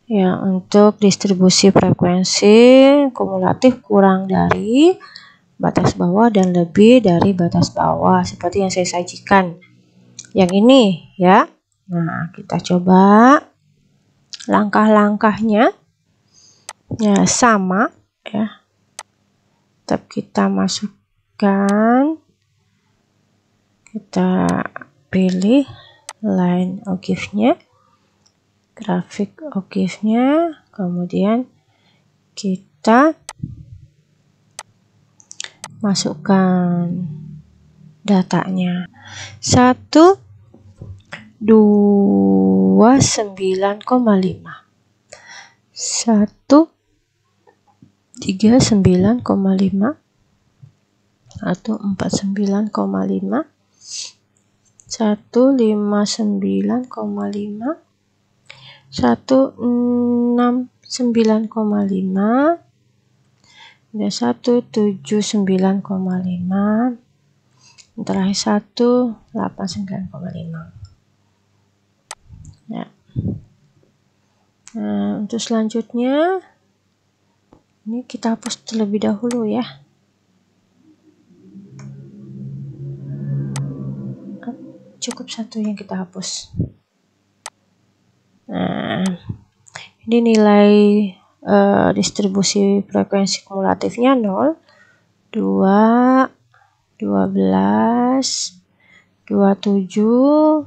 Ya, untuk distribusi frekuensi kumulatif kurang dari batas bawah dan lebih dari batas bawah seperti yang saya sajikan. Yang ini ya. Nah, kita coba langkah-langkahnya. Ya, sama ya. Tetap kita masukkan, kita pilih line OGIF-nya, grafik OGIF-nya, kemudian kita masukkan datanya 129,5, 139,5, 149,5, 159,5, 169,5, ada 179,5, terakhir 189,5 ya. Nah, untuk selanjutnya ini kita hapus terlebih dahulu ya. Cukup satu yang kita hapus. Nah, ini nilai distribusi frekuensi kumulatifnya 0, 2, 12, 27,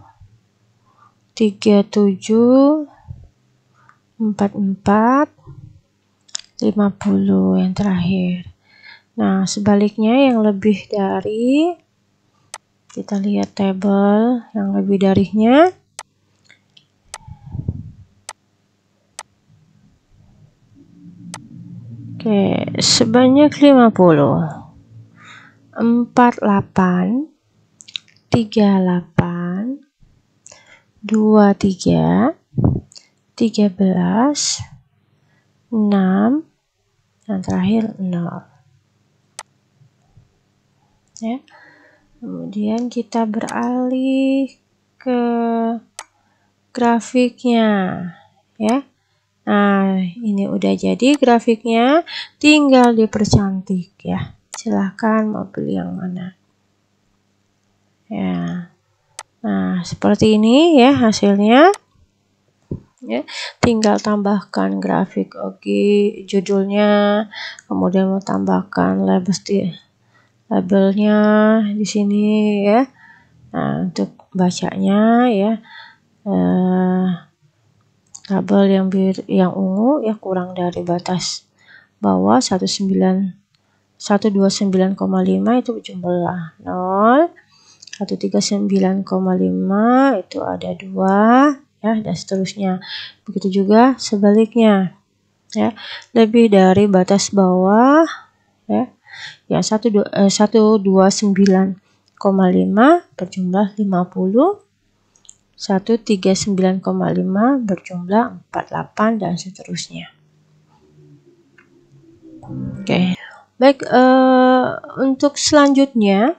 37, 44, 50 yang terakhir. Nah, sebaliknya yang lebih dari, kita lihat tabel yang lebih darinya. Oke, sebanyak 50, 48, 38, 23, 13, 6, dan terakhir 0 ya. Kemudian kita beralih ke grafiknya ya. Nah, ini udah jadi grafiknya, tinggal dipercantik ya. Silahkan mau pilih yang mana ya. Nah, seperti ini ya hasilnya ya. Tinggal tambahkan grafik judulnya, kemudian mau tambahkan labelnya di sini ya. Nah, untuk bacanya ya, label yang ungu ya, kurang dari batas bawah 129,5 itu jumlah 0, 139,5 itu ada 2 ya, dan seterusnya. Begitu juga sebaliknya ya, lebih dari batas bawah ya, yang 129,5 berjumlah 50, 139,5 berjumlah 48 dan seterusnya. Oke. Baik, untuk selanjutnya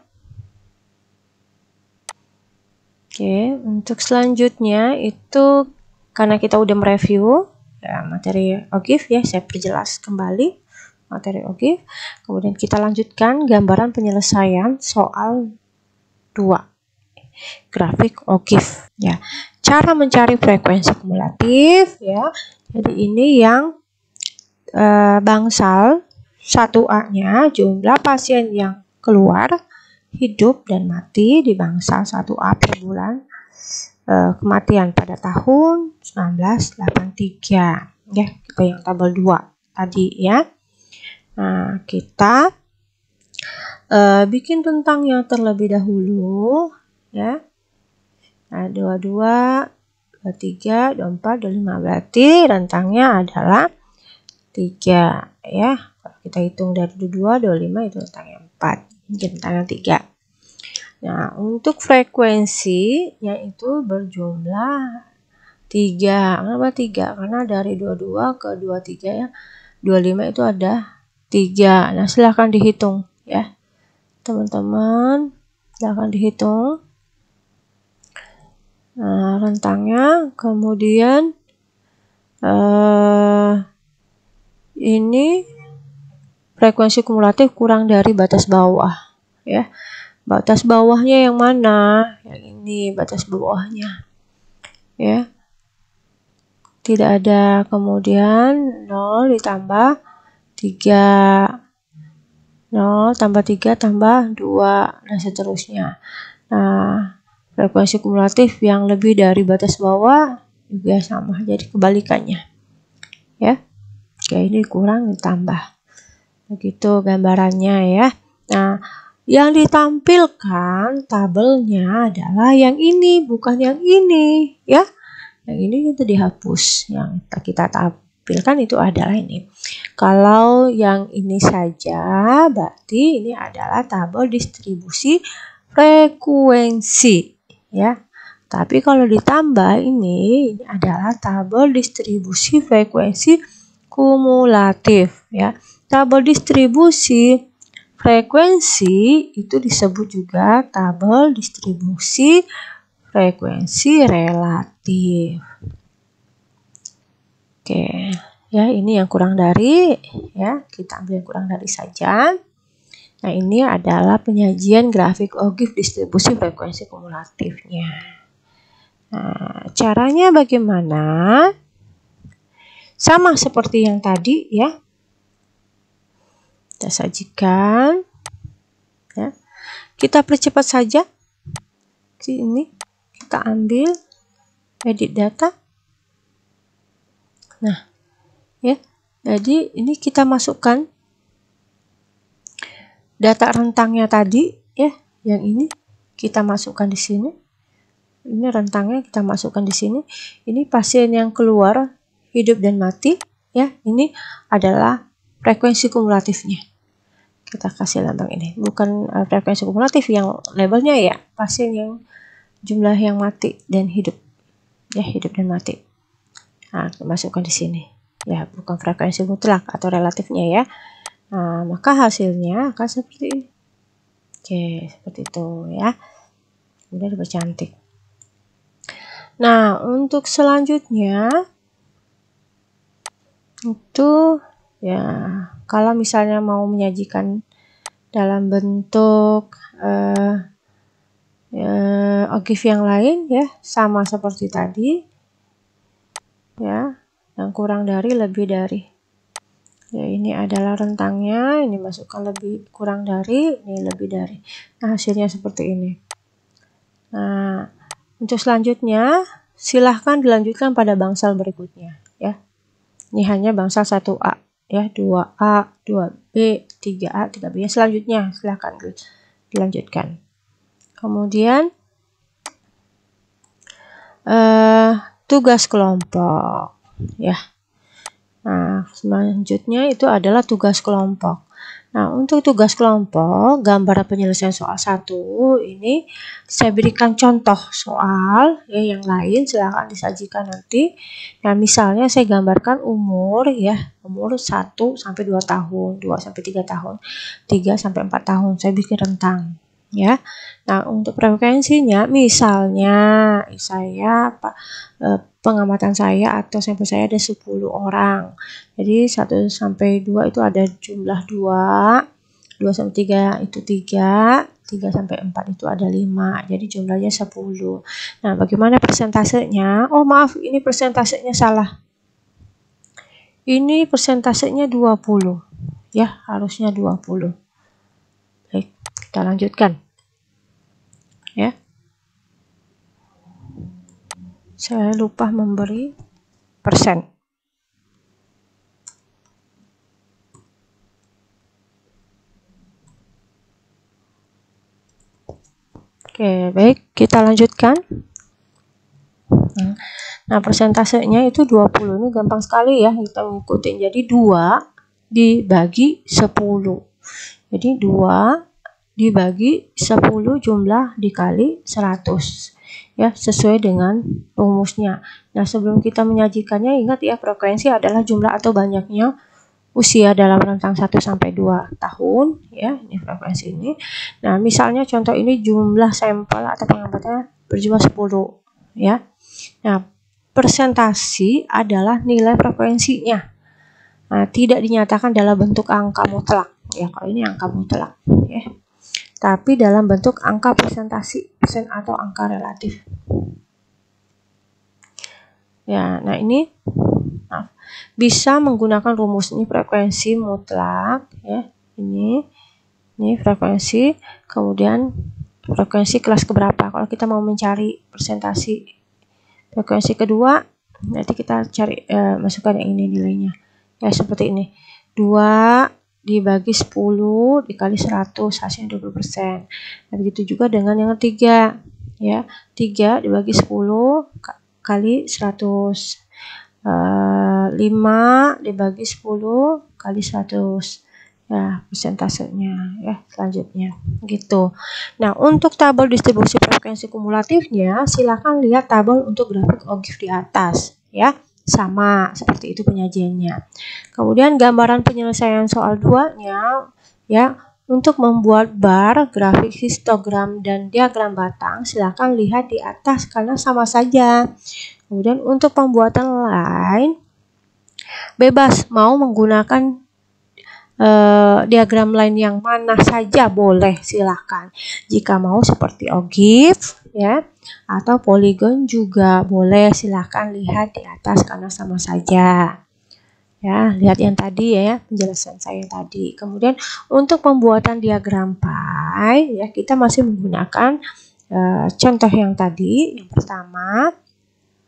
itu karena kita udah mereview ya, materi OGIF ya, saya perjelas kembali materi OGIF. Kemudian kita lanjutkan gambaran penyelesaian soal 2, grafik OGIF ya. Cara mencari frekuensi kumulatif ya. Jadi ini yang bangsal 1A-nya, jumlah pasien yang keluar, hidup dan mati di bangsal 1A per bulan, kematian pada tahun 1983 ya, itu yang tabel 2 tadi ya. Nah, kita bikin rentangnya terlebih dahulu ya. Nah, 22, 23, 24, 25, berarti rentangnya adalah 3 ya. Kalau kita hitung dari 22, 25 itu rentangnya 4, rentangnya 3. Nah, untuk frekuensinya itu berjumlah 3. Kenapa 3? Karena dari 22 ke 23 ya, 25 itu ada 3. Nah, silahkan dihitung ya teman-teman, silahkan dihitung rentangnya. Kemudian ini frekuensi kumulatif kurang dari batas bawah ya. Batas bawahnya yang mana? Yang ini batas bawahnya ya. Tidak ada, kemudian 0 ditambah 3, 0 tambah 3 tambah 2 dan seterusnya. Nah, frekuensi kumulatif yang lebih dari batas bawah juga sama, jadi kebalikannya ya. Oke, ini kurang ditambah, begitu gambarannya ya. Nah, yang ditampilkan tabelnya adalah yang ini, bukan yang ini ya. Yang ini itu dihapus, yang kita tampilkan itu adalah ini. Kalau yang ini saja berarti ini adalah tabel distribusi frekuensi, ya. Tapi kalau ditambah ini adalah tabel distribusi frekuensi kumulatif, ya. Tabel distribusi frekuensi itu disebut juga tabel distribusi frekuensi relatif. Oke, ya ini yang kurang dari, ya kita ambil yang kurang dari saja. Nah, ini adalah penyajian grafik ogif distribusi frekuensi kumulatifnya. Nah, caranya bagaimana? Sama seperti yang tadi, ya. Kita sajikan, ya. Kita percepat saja. Ini kita ambil edit data. Nah, ya. Jadi ini kita masukkan data rentangnya tadi, ya. Yang ini kita masukkan di sini. Ini rentangnya kita masukkan di sini. Ini pasien yang keluar hidup dan mati, ya. Ini adalah frekuensi kumulatifnya. Kita kasih lambang ini. Bukan frekuensi kumulatif yang labelnya, ya, pasien yang jumlah yang mati dan hidup, ya, hidup dan mati. Nah, masukkan di sini, ya, bukan frekuensi mutlak atau relatifnya, ya. Nah, maka hasilnya akan seperti ini. Oke, seperti itu, ya. Kemudian dipercantik. Nah, untuk selanjutnya itu, ya, kalau misalnya mau menyajikan dalam bentuk ogif yang lain, ya, sama seperti tadi, ya, yang kurang dari, lebih dari. Ya, ini adalah rentangnya, ini masukkan lebih, kurang dari, ini lebih dari. Nah, hasilnya seperti ini. Nah, untuk selanjutnya, silahkan dilanjutkan pada bangsal berikutnya, ya. Ini hanya bangsal 1A, ya, 2A, 2B, 3A, 3B. Selanjutnya, silahkan dilanjutkan. Kemudian, tugas kelompok, ya. Nah, selanjutnya itu adalah tugas kelompok. Nah, untuk tugas kelompok, gambar penyelesaian soal 1 ini saya berikan contoh soal, ya, yang lain silahkan disajikan nanti. Nah, misalnya saya gambarkan umur, ya, umur 1 sampai 2 tahun, 2 sampai 3 tahun, 3 sampai 4 tahun. Saya bikin rentang, ya. Nah, untuk frekuensinya misalnya saya pengamatan saya atau sampel saya ada 10 orang. Jadi 1 sampai 2 itu ada jumlah 2, 2 sampai 3 itu 3, 3 sampai 4 itu ada 5. Jadi jumlahnya 10. Nah, bagaimana persentasenya? Oh, maaf, ini persentasenya salah. Ini persentasenya 20. Ya, harusnya 20. Baik, kita lanjutkan. Ya. Saya lupa memberi persen. Oke, baik, kita lanjutkan. Nah, persentasenya itu 20. Ini gampang sekali, ya, kita ngikutin. Jadi 2 dibagi 10. Jadi 2 dibagi 10 jumlah dikali 100. Ya, sesuai dengan rumusnya. Nah, sebelum kita menyajikannya, ingat, ya, frekuensi adalah jumlah atau banyaknya usia dalam rentang 1 sampai 2 tahun, ya, ini frekuensi ini. Nah, misalnya contoh ini jumlah sampel atau pengamatan berjumlah 10, ya. Nah, persentasi adalah nilai frekuensinya. Nah, tidak dinyatakan dalam bentuk angka mutlak, ya, kalau ini angka mutlak, ya. Tapi dalam bentuk angka persentasi, persen atau angka relatif. Ya, nah ini bisa menggunakan rumus ini frekuensi mutlak, ya. Ini frekuensi, kemudian frekuensi kelas keberapa. Kalau kita mau mencari persentasi frekuensi kedua, nanti kita cari masukkan yang ini nilainya. Ya, seperti ini. 2 dibagi 10 dikali 100, hasilnya 20%. Nah, begitu juga dengan yang ketiga, ya. 3 dibagi 10 kali 100. 5 dibagi 10 kali 100. Ya, persentasenya ya selanjutnya gitu. Nah, untuk tabel distribusi frekuensi kumulatifnya, silakan lihat tabel untuk grafik OGIF di atas ya. Sama seperti itu penyajiannya. Kemudian gambaran penyelesaian soal 2-nya ya, untuk membuat bar, grafik histogram dan diagram batang, silakan lihat di atas karena sama saja. Kemudian untuk pembuatan lain bebas mau menggunakan diagram lain yang mana saja boleh, silahkan. Jika mau seperti OGIF ya atau poligon juga boleh, silahkan lihat di atas karena sama saja. Ya, lihat yang tadi ya, penjelasan saya tadi. Kemudian untuk pembuatan diagram pie ya, kita masih menggunakan contoh yang tadi. Yang pertama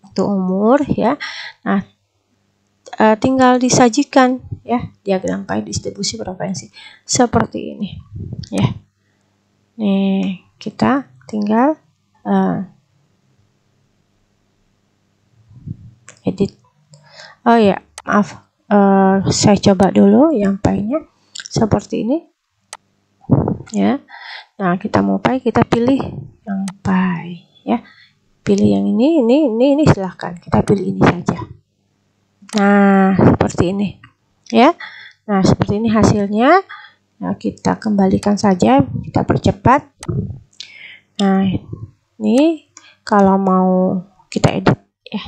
itu umur ya. Nah, tinggal disajikan ya diagram pie distribusi frekuensi seperti ini ya. Nih, kita tinggal edit. Oh ya, maaf. Saya coba dulu yang pie-nya seperti ini. Ya. Nah, kita mau pie, kita pilih yang pie ya. Pilih yang ini silahkan. Kita pilih ini saja. Nah, seperti ini ya. Nah, seperti ini hasilnya. Nah, kita kembalikan saja, kita percepat. Nah, ini kalau mau kita edit ya.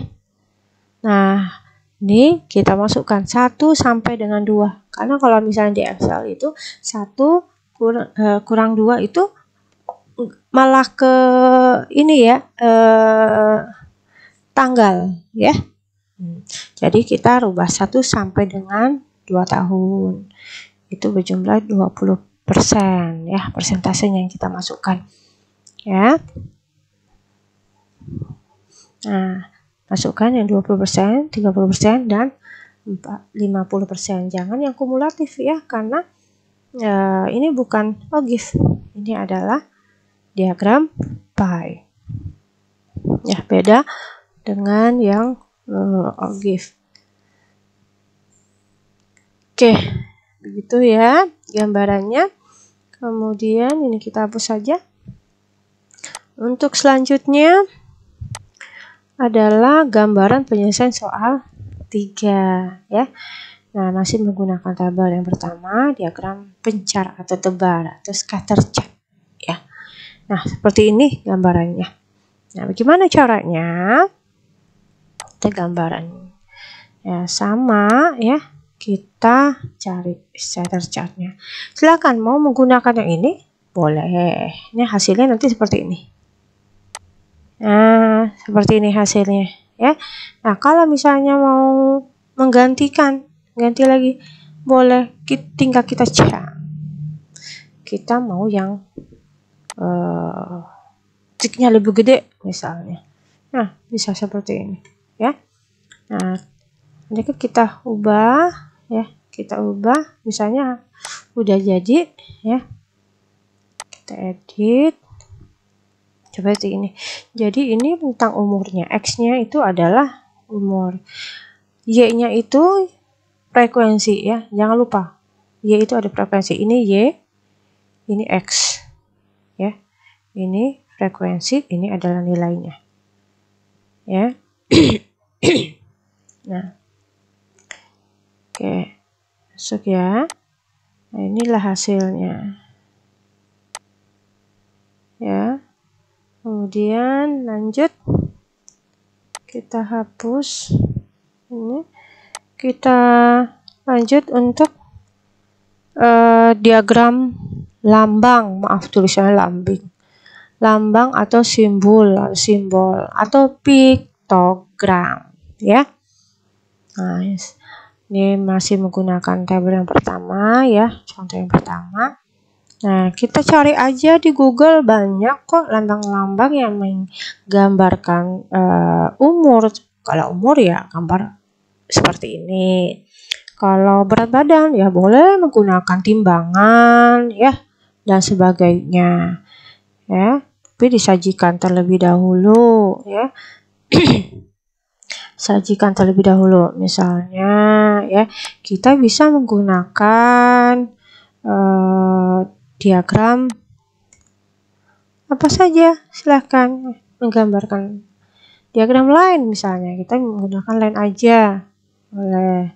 Nah, ini kita masukkan 1 sampai dengan 2. Karena kalau misalnya di Excel itu 1 kurang 2 itu malah ke ini ya, tanggal ya. Jadi kita rubah 1 sampai dengan 2 tahun. Itu berjumlah 20% ya, persentasenya yang kita masukkan. Ya. Nah, masukkan yang 20%, 30% dan 50%. Jangan yang kumulatif ya, karena ini bukan OGIF. Ini adalah diagram pie. Ya, beda dengan yang OGIF. Oke, begitu ya gambarannya. Kemudian ini kita hapus saja. Untuk selanjutnya adalah gambaran penyelesaian soal 3 ya. Nah, masih menggunakan tabel yang pertama, diagram pencar atau tebar atau scatter chart ya. Nah, seperti ini gambarannya. Nah, bagaimana caranya? Kita gambaran ya sama ya. Kita cari scatter chartnya. Silakan mau menggunakan yang ini, boleh. Ini hasilnya nanti seperti ini. Nah, seperti ini hasilnya ya. Nah, kalau misalnya mau menggantikan, ganti lagi, boleh. Tinggal kita cek. Kita mau yang titiknya lebih gede misalnya. Nah, bisa seperti ini ya. Nah, nanti kita ubah ya, kita ubah misalnya udah jadi ya. Kita edit. Coba ini. Jadi ini tentang umurnya. X-nya itu adalah umur. Y-nya itu frekuensi ya. Jangan lupa. Y itu ada frekuensi. Ini Y, ini X. Ya. Ini frekuensi, ini adalah nilainya. Ya. Nah. Oke. Masuk ya. Nah, inilah hasilnya. Ya. Kemudian lanjut, kita hapus ini, kita lanjut untuk diagram lambang, maaf tulisannya lambang atau simbol atau piktogram ya. Nah, ini masih menggunakan tabel yang pertama ya, contoh yang pertama. Nah, kita cari aja di Google, banyak kok lambang-lambang yang menggambarkan umur. Kalau umur ya gambar seperti ini. Kalau berat badan ya boleh menggunakan timbangan ya dan sebagainya. Ya, tapi disajikan terlebih dahulu ya. sajikan terlebih dahulu. Misalnya ya, kita bisa menggunakan diagram apa saja, silahkan menggambarkan diagram line, misalnya kita menggunakan line aja boleh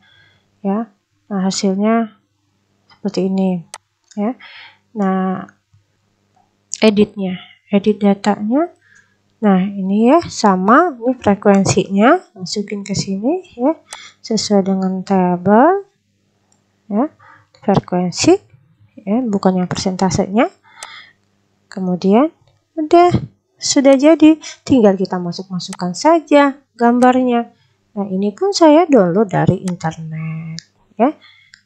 ya. Nah, hasilnya seperti ini ya. Nah, edit datanya. Nah, ini ya sama, ini frekuensinya masukin ke sini ya, sesuai dengan tabel ya, frekuensi ya, bukan yang persentasenya. Kemudian udah, sudah jadi, tinggal kita masukkan saja gambarnya. Nah, ini pun saya download dari internet ya,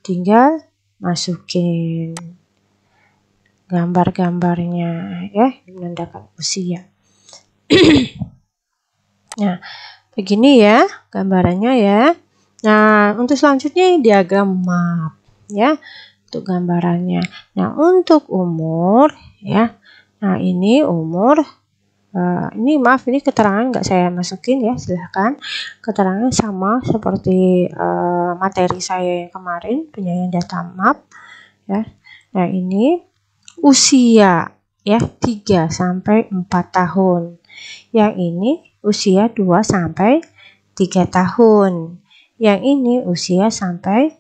tinggal masukin gambar-gambarnya ya, menandakan usia. Nah, begini ya gambarannya ya. Nah, untuk selanjutnya diagram map ya, untuk gambarannya. Nah, untuk umur ya. Nah, ini umur. Ini maaf, ini keterangan nggak saya masukin ya, silahkan. Keterangan sama seperti materi saya yang kemarin, penyajian data map ya. Nah, ini usia ya 3 sampai 4 tahun. Yang ini usia 2 sampai 3 tahun. Yang ini usia sampai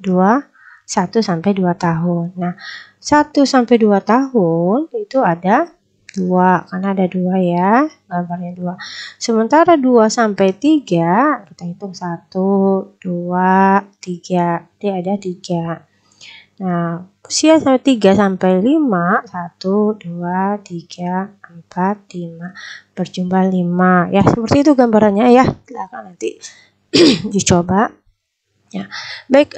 1 sampai 2 tahun. Nah, 1 sampai 2 tahun itu ada 2, karena ada 2 ya, gambarnya 2. Sementara 2 sampai 3 kita hitung 1, 2, 3. Dia ada 3. Nah, usia 3 sampai 5, 1, 2, 3, 4, 5, berjumlah 5 ya, seperti itu gambarannya ya. Silakan nanti dicoba ya. Baik,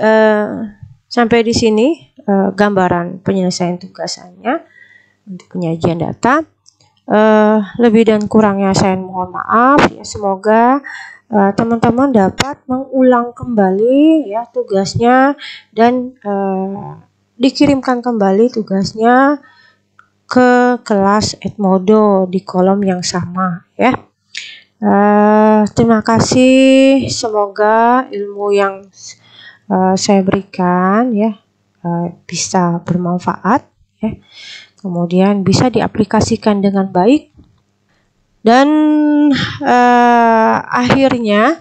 sampai di sini gambaran penyelesaian tugasannya untuk penyajian data. Lebih dan kurangnya saya mohon maaf ya. Semoga teman-teman dapat mengulang kembali ya tugasnya, dan dikirimkan kembali tugasnya ke kelas Edmodo di kolom yang sama ya. Terima kasih, semoga ilmu yang saya berikan ya bisa bermanfaat ya, kemudian bisa diaplikasikan dengan baik, dan akhirnya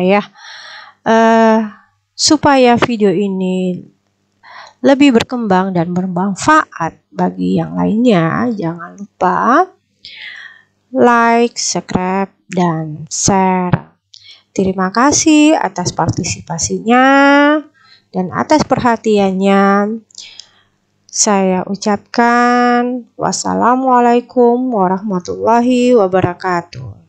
ya, supaya video ini lebih berkembang dan bermanfaat bagi yang lainnya, jangan lupa like, subscribe, dan share. Terima kasih atas partisipasinya dan atas perhatiannya. Saya ucapkan wassalamualaikum warahmatullahi wabarakatuh.